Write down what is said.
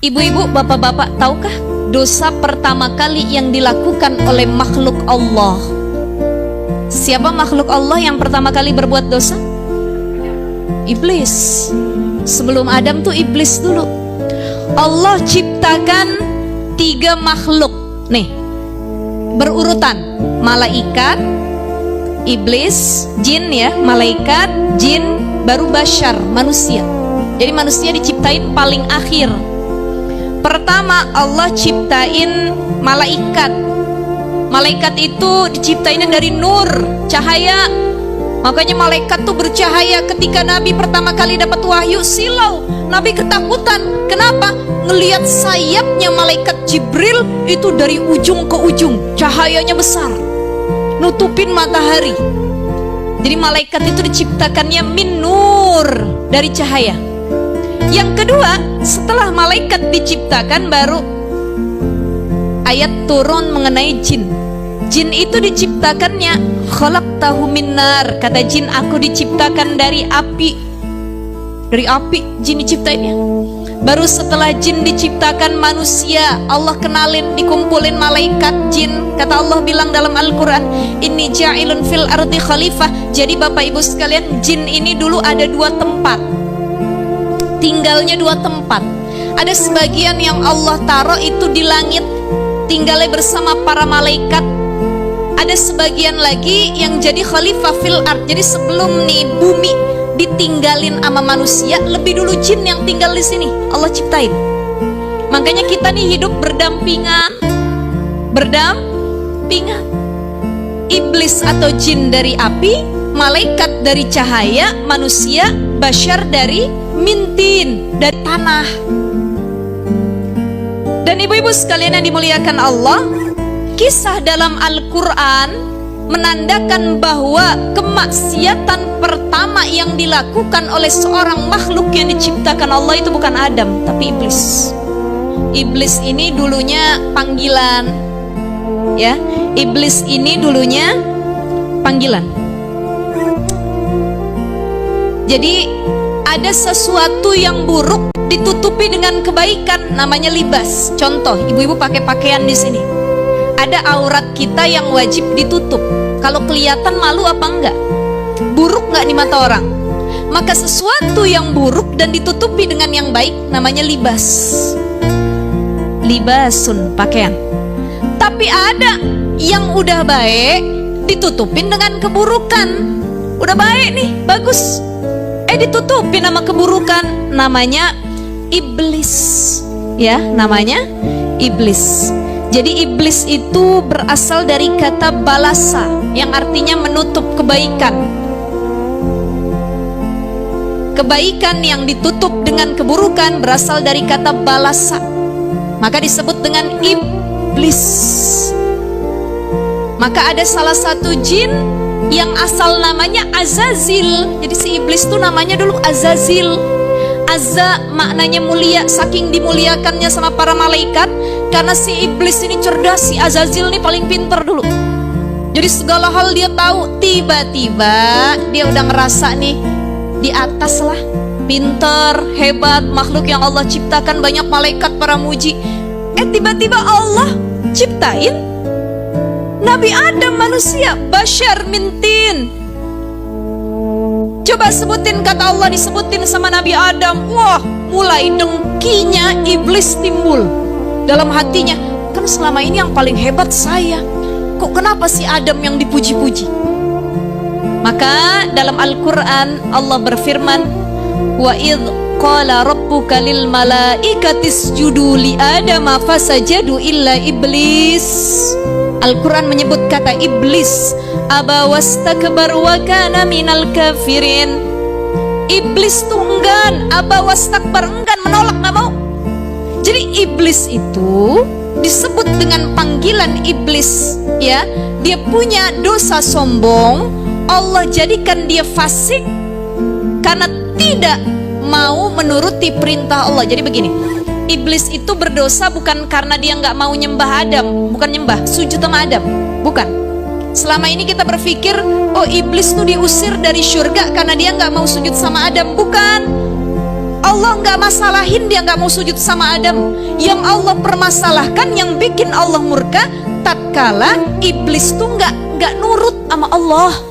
Ibu-ibu, bapak-bapak, tahukah dosa pertama kali yang dilakukan oleh makhluk Allah? Siapa makhluk Allah yang pertama kali berbuat dosa? Iblis. Sebelum Adam tuh iblis dulu. Allah ciptakan 3 makhluk nih, berurutan: malaikat, iblis, jin ya, malaikat, jin, baru bashar, manusia. Jadi manusia diciptain paling akhir. Pertama Allah ciptain malaikat. Malaikat itu diciptainnya dari nur, cahaya. Makanya malaikat tuh bercahaya. Ketika Nabi pertama kali dapat wahyu, silau. Nabi ketakutan. Kenapa? Ngelihat sayapnya malaikat Jibril itu dari ujung ke ujung, cahayanya besar, nutupin matahari. Jadi malaikat itu diciptakannya min nur, dari cahaya. Yang kedua, setelah malaikat diciptakan, baru ayat turun mengenai jin. Jin itu diciptakannya khalaqtahu min nar. Kata jin, aku diciptakan dari api. Dari api jin diciptainnya. Baru setelah jin diciptakan manusia, Allah kenalin, dikumpulin malaikat jin. Kata Allah bilang dalam Al-Quran, inni ja'ilun fil ardi khalifah. Jadi bapak ibu sekalian, jin ini dulu ada 2 tempat, tinggalnya 2 tempat. Ada sebagian yang Allah taruh itu di langit, tinggalnya bersama para malaikat. Ada sebagian lagi yang jadi khalifah fil ard. Jadi sebelum nih bumi ditinggalin sama manusia, lebih dulu jin yang tinggal di sini Allah ciptain. Makanya kita nih hidup berdampingan. Iblis atau jin dari api, malaikat dari cahaya, manusia bashar dari mintin, dari tanah. Dan ibu-ibu sekalian yang dimuliakan Allah, kisah dalam Al-Quran menandakan bahwa kemaksiatan pertama yang dilakukan oleh seorang makhluk yang diciptakan Allah itu bukan Adam, tapi iblis. Iblis ini dulunya panggilan, ya. Iblis ini dulunya panggilan. Jadi ada sesuatu yang buruk ditutupi dengan kebaikan, namanya libas. Contoh, ibu-ibu pakai pakaian di sini. Ada aurat kita yang wajib ditutup. Kalau kelihatan malu apa enggak? Buruk enggak di mata orang? Maka sesuatu yang buruk dan ditutupi dengan yang baik namanya libas. Libasun, pakaian. Tapi ada yang udah baik ditutupin dengan keburukan. Udah baik nih, bagus, ditutupin sama keburukan, namanya iblis. Ya, namanya iblis. Jadi iblis itu berasal dari kata balasa, yang artinya menutup kebaikan. Kebaikan yang ditutup dengan keburukan berasal dari kata balasa. Maka disebut dengan iblis. Maka ada salah satu jin yang asal namanya Azazil. Jadi si iblis itu namanya dulu Azazil. Azza maknanya mulia, saking dimuliakannya sama para malaikat. Karena si iblis ini cerdas, si Azazil ini paling pinter dulu. Jadi segala hal dia tahu. Tiba-tiba dia udah ngerasa nih di atas lah, pinter, hebat, makhluk yang Allah ciptakan, banyak malaikat para muji. Tiba-tiba Allah ciptain Nabi Adam manusia, bashar mintin. Coba sebutin kata Allah, disebutin sama Nabi Adam. Wah, mulai dengkinya iblis timbul dalam hatinya. Kan selama ini yang paling hebat saya, kok kenapa si Adam yang dipuji-puji? Maka dalam Al-Quran Allah berfirman, wa idh qala rabbuka lil malaikati isjudu li adama fasajadu illa iblis. Al-Quran menyebut kata iblis, aba wastakbar wa kana minal kafirin. Iblis tuh enggan, aba wastakbar, enggan, menolak, gak mau. Jadi iblis itu disebut dengan panggilan iblis, ya. Dia punya dosa sombong. Allah jadikan dia fasik karena tidak mau menuruti perintah Allah. Jadi begini, iblis itu berdosa bukan karena dia nggak mau nyembah Adam, bukan nyembah, sujud sama Adam, bukan. Selama ini kita berpikir, oh iblis tuh diusir dari surga karena dia nggak mau sujud sama Adam, bukan. Allah nggak masalahin dia nggak mau sujud sama Adam. Yang Allah permasalahkan, yang bikin Allah murka, tatkala iblis tuh nggak nurut sama Allah.